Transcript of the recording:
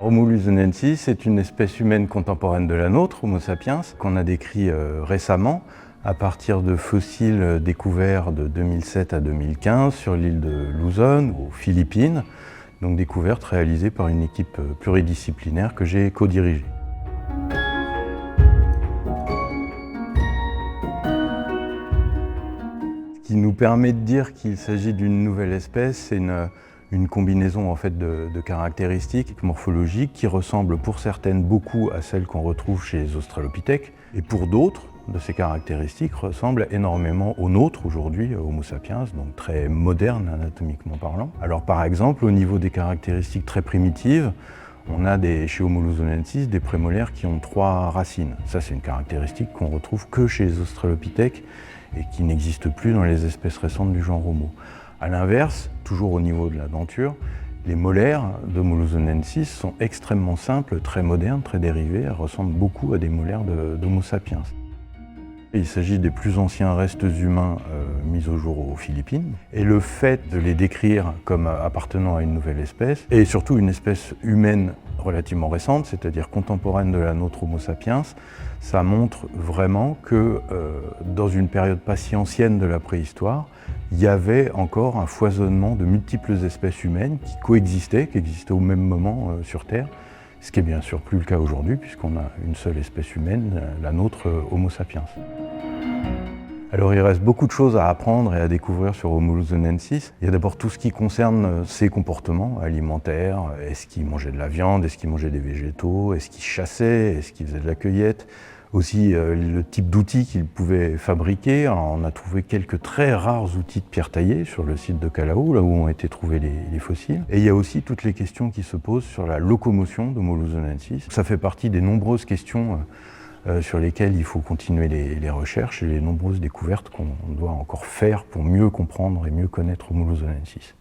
Homo luzonensis est une espèce humaine contemporaine de la nôtre, Homo sapiens, qu'on a décrit récemment à partir de fossiles découverts de 2007 à 2015 sur l'île de Luzon, aux Philippines, donc découvertes réalisées par une équipe pluridisciplinaire que j'ai co-dirigée. Ce qui nous permet de dire qu'il s'agit d'une nouvelle espèce, c'est une combinaison en fait de caractéristiques morphologiques qui ressemblent pour certaines beaucoup à celles qu'on retrouve chez les australopithèques et pour d'autres de ces caractéristiques ressemblent énormément aux nôtres aujourd'hui, Homo sapiens, donc très moderne anatomiquement parlant. Alors par exemple, au niveau des caractéristiques très primitives, on a chez Homo luzonensis des prémolaires qui ont 3 racines. Ça, c'est une caractéristique qu'on retrouve que chez les australopithèques et qui n'existe plus dans les espèces récentes du genre Homo. A l'inverse, toujours au niveau de la denture, les molaires d'Homo luzonensis sont extrêmement simples, très modernes, très dérivées. Elles ressemblent beaucoup à des molaires d'Homo sapiens. Il s'agit des plus anciens restes humains mis au jour aux Philippines. Et le fait de les décrire comme appartenant à une nouvelle espèce, et surtout une espèce humaine relativement récente, c'est-à-dire contemporaine de la nôtre Homo sapiens, ça montre vraiment que dans une période pas si ancienne de la préhistoire, il y avait encore un foisonnement de multiples espèces humaines qui existaient au même moment sur Terre, ce qui est bien sûr plus le cas aujourd'hui puisqu'on a une seule espèce humaine, la nôtre Homo sapiens. Alors il reste beaucoup de choses à apprendre et à découvrir sur Homo luzonensis. Il y a d'abord tout ce qui concerne ses comportements alimentaires. Est-ce qu'il mangeait de la viande? Est-ce qu'il mangeait des végétaux? Est-ce qu'il chassait? Est-ce qu'il faisait de la cueillette? Aussi le type d'outils qu'il pouvait fabriquer. Alors, on a trouvé quelques très rares outils de pierre taillée sur le site de Callao, là où ont été trouvés les fossiles. Et il y a aussi toutes les questions qui se posent sur la locomotion d'Homo luzonensis. Ça fait partie des nombreuses questions sur lesquelles il faut continuer les recherches et les nombreuses découvertes qu'on doit encore faire pour mieux comprendre et mieux connaître Homo luzonensis.